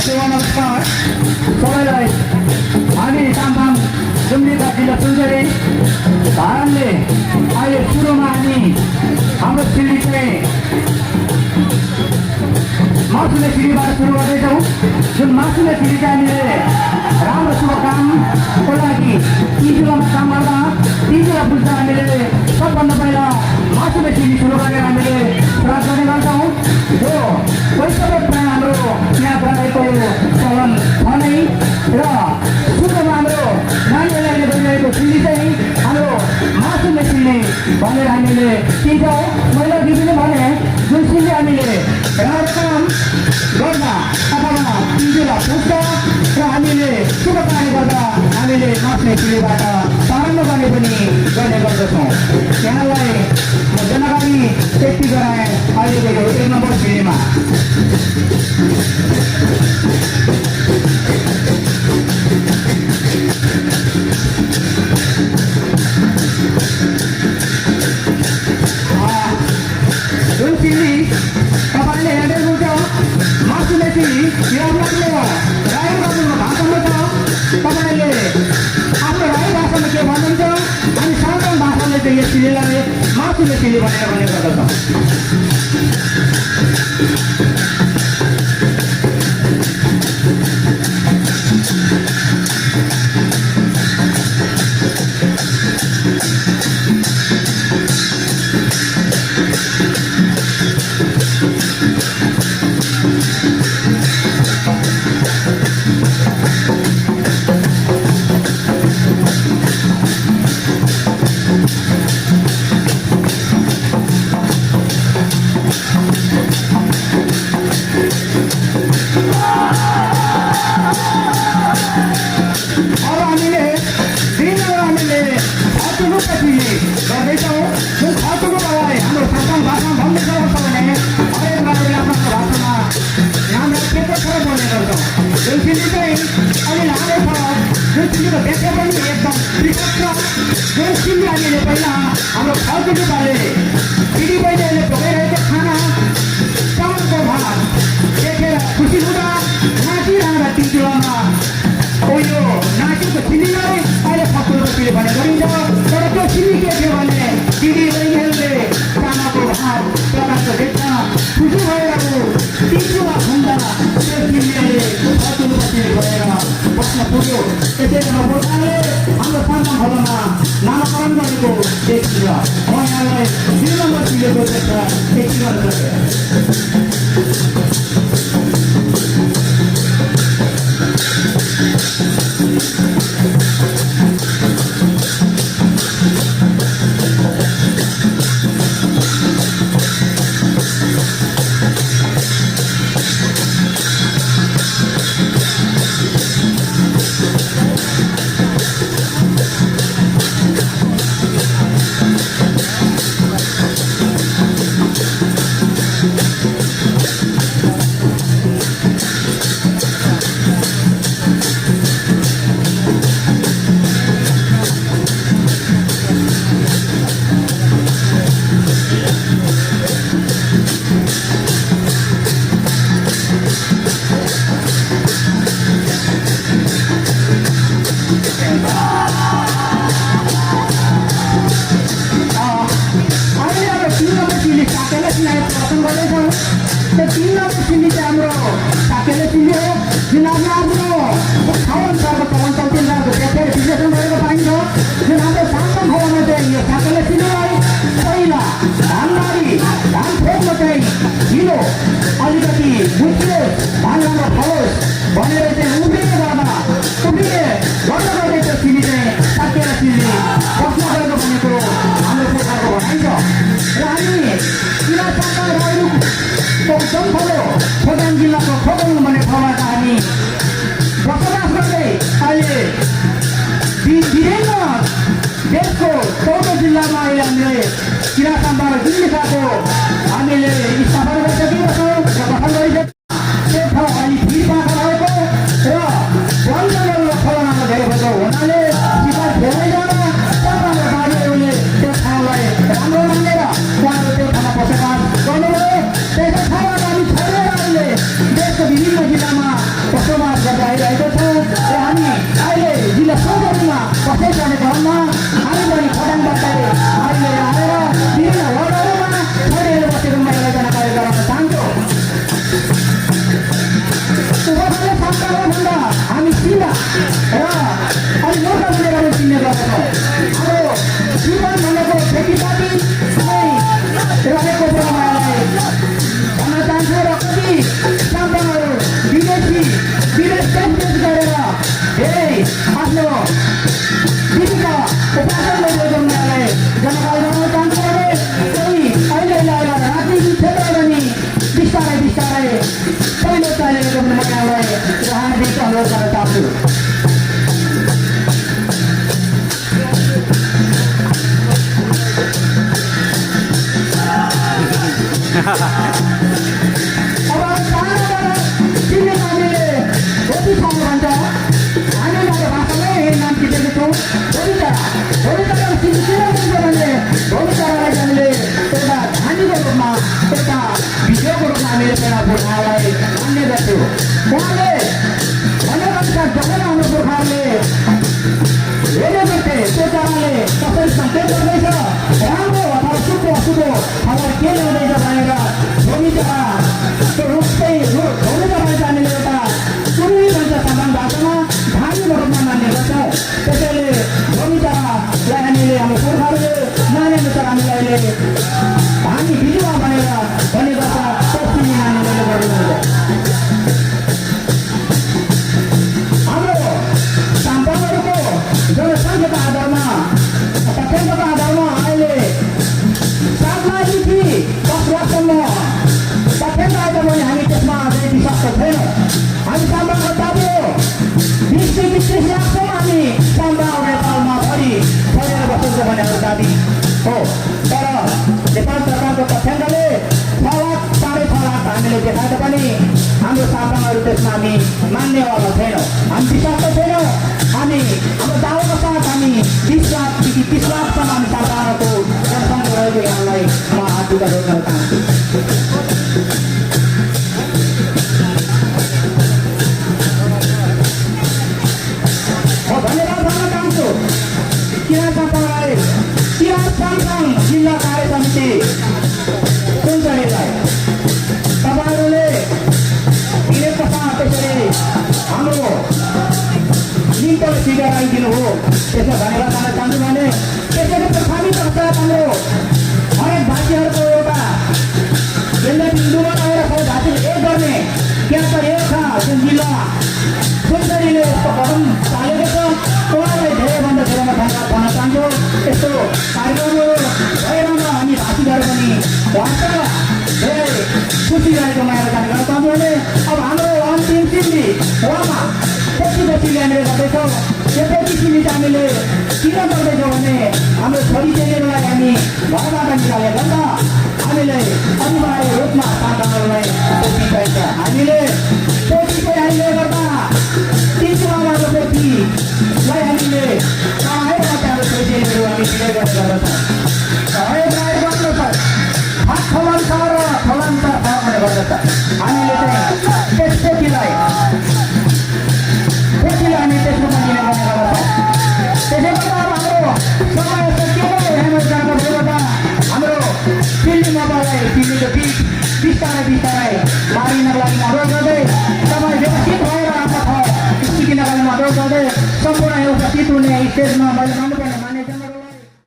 सेवा नमस्कार सबैलाई हामी तामथाम जुम्लीका जिल्ला सुनसरी कारणले अहिले सुरुमा हामी हाम्रो सिडी चाहिँ मासुले सिडीबाट सुरु गर्दैछौँ। जुन मासुले सिडी चाहिँ हामीले राम्रो शुभ कामको लागि तिनचुलामा काम गर्दा तिनचुला बुझ्दा हामीले सबभन्दा पहिला मासुले सिडी सुरु गरेर हामीले प्रयास गर्ने गर्छौँ। जो वैष्णव हाम्रो यहाँ बनाएको चलन छ नै र सुरुमा हाम्रो नानीहरूले बनिरहेको सिडी चाहिँ हाम्रो मासुले सिडी भनेर हामीले चिन्छौँ। मैले दिदीले भने जुन सिडी हामीले राम्रो काम गर्दा अथवा तिनचुला पुग्छ र हामीले शुभ कार्य गर्दा हामीले मास्ने सिडीबाट प्रारम्भ गर्ने पनि गर्ने गर्दछौँ। यहाँलाई म जानकारी त्यति गराएँ अहिलेको 1 नम्बर सिडीमा। जुन सिडी तपाईँले हेर्दै हुनुहुन्छ मासुले सिडी यो आफ्नो राई भाषामा छ। तपाईँले आफ्नो राई भाषामा के भन्नुहुन्छ अनि साधारण भाषाले चाहिँ यस सिडीलाई मासुले सिडी भनेर भन्ने गर्दछ। पहिला हाम्रो खालको बारे दिदी बहिनीहरूले पकाइरहेको खाना चामलको भात देखेर खुसी हुँदा नाचिरहँदा तिनचुलामा यो नाचेको सिडीलाई अहिले फक्कुको सिडी भन्ने गरिन्छ। तर त्यो सिडी के थियो भने दिदी बहिनीहरूले चामलको भात प्रकारको देख्दा खुसी भएर तिनचुला खुम्दा त्यो सिडीले फक्कुको सिडी भएर बस्न पुग्यो। त्यसैले गोर्खाले हाम्रो सानो भवनमा नामकरण गरेको देखिन्छ। म यहाँलाई 2 नम्बर सिडीको देखि गर्न सकेँ। अलिकति बुझ्यो धान राम्रो फलोस् भनेर चाहिँ उभिने गर्दा उभिने गर्दा गर्दै त्यो सिडी चाहिँ साकेर सिडी बस्न गएको भन्ने कुरो हाम्रो सरकारको भनाइन्छ। र हामी किरा सरकार रहेको जनफलो खोटाङ जिल्लाको खोटाङ भन्ने ठाउँबाट हामी बसोबास गर्दै अहिले विभिन्न देशको 14 जिल्लामा अहिले हामीले किरा सम्भार जिल्लाको हामीले स्थापना गरिसकेका छौँ र गठन गरिसकेका त्यो ठाउँ अहिले भिरपाखा रहेको र वन जङ्गलको खोलामा धेरै भएको हुनाले शिकार धेरै जाँदा सरकारको बारीहरूले त्यो ठाउँलाई राम्रो मानेर उहाँले त्यो ठाउँमा बसोबास गर्नुभयो। त्यसै ठाउँबाट हामी छोडेर अहिले देशको विभिन्न जिल्लामा आफ्नो जीविका उपार्जन गरिरहेको उनीहरूलाई जनतालाई जनाउन चाहन्छु भने कोही अहिले आएर राजनीतिक क्षेत्रमा नि बिस्तारै बिस्तारै पहिलो चलिरहेको महिलालाई राजनीतिक अनुरोध गर्न चाहन्छु। राम्रो अथवा शुभ अशुभ खबर के ल्याउँदैछ भनेर भूमिका रोक्दै भूमिकालाई हामीले एउटा सुरुवी भन्छ सामान भाषामा धानीको रूपमा मान्ने गर्छ। त्यसैले भूमिकालाई हामीले हाम्रो पुर्खाहरूले मानेअनुसार हामीलाई अहिले धानी बिजुवा भनेर भन्ने गर्छ। पश्चिमी नानीहरूले गर्नुहुन्छ। हाम्रो साम्पाहरूको जनसङ्ख्याको आधारमा तथ्याङ्कको आधारमा अहिले 7 लाखदेखि 10 लाखसम्म तथ्याङ्क आयो भने हामी त्यसमा विश्वास छैनौँ। हामी साम्बाको दाबी 20 देखि 30 लाखसम्म हामी साम्बा नेपालमा फेरि फैलेर बसेको भन्ने हाम्रो दाबी हो। तर नेपाल सरकारको तथ्याङ्कले 6 लाख 6.5 लाख हामीले देखाए पनि हाम्रो साम्बाहरू त्यसमा हामी मान्नेवाला छैनौँ। हामी विश्वास छैनौँ। हामी हाम्रो दाउको साथ हामी 20 लाखदेखि 30 लाखसम्म हामी सरकारको जनसङ्ख्या रहेको यहाँलाई म हात दुःख गर्न चाहन्छु। म धन्यवाद भन्न चाहन्छु किराँत साम्पालाई, किराँत साम्पाङ जिल्ला कार्य समिति सुनसरीलाई तपाईँहरूले दिनेको साथ त्यसरी हाम्रो लिङ्कले स्वीकार आइदिनु हो। त्यसमा धन्यवाद भन्न चाहन्छु भने त्यसरी प्रथापित पश्चात हाम्रो हरेक भाषीहरूको एउटा बिन्दुबाट आएर सबै भाषीले एक गर्ने त्यहाँ त एक छ जुन जिल्ला सुनसरीले यस्तो कदम चालेको छ। उहाँलाई धेरैभन्दा धेरै म धन्यवाद भन्न चाहन्छु। यस्तो कार्यक्रमहरू भइरहँदा हामी भाषीहरू पनि उहाँसँग धेरै खुसी रहेको माया जाने गर्न चाहन्छु भने अब हाम्रो अन्तिम सिन्धी उहाँमा पछि हामीले गर्दैछौँ। यो पछि सिन्धी हामीले किन गर्दैछौँ भने हाम्रो छोरी चेलीहरूलाई हामी घरबाट निकालेर गर्दा हामीले अनिवार्य रूपमा सान्ताहरूलाई पोथी चाहिन्छ। हामीले पोथी चाहिँ हामीले गर्दा 3 मामाको पोथीलाई हामीले हरेक हाम्रो छोरी चेलीहरू हामी दिने गर्ने गर्दछौँ। हरेक राय गर्दछ हात खोलान छ र खोलान छ भन्ने गर्दछ। हामीले चाहिँ त्यस पोथीलाई हामी त्यसमा पनि दिने गर्ने गर्दछौँ। त्यसै गर्दा हाम्रो समय सकिएको हेर्नुहोस् जाँदा बेलुका हाम्रो दिल्ली मोबाइललाई दिल्लीको बिच बिस्तारै बिस्तारै मारिनको लागि अनुरोध गर्दै तपाईँ व्यवस्थित भएर आफ्नो ठाउँ सिकिनको लागि अनुरोध गर्दै सम्पूर्ण उपस्थित हुने स्टेजमा मैले भन्नुपर्ने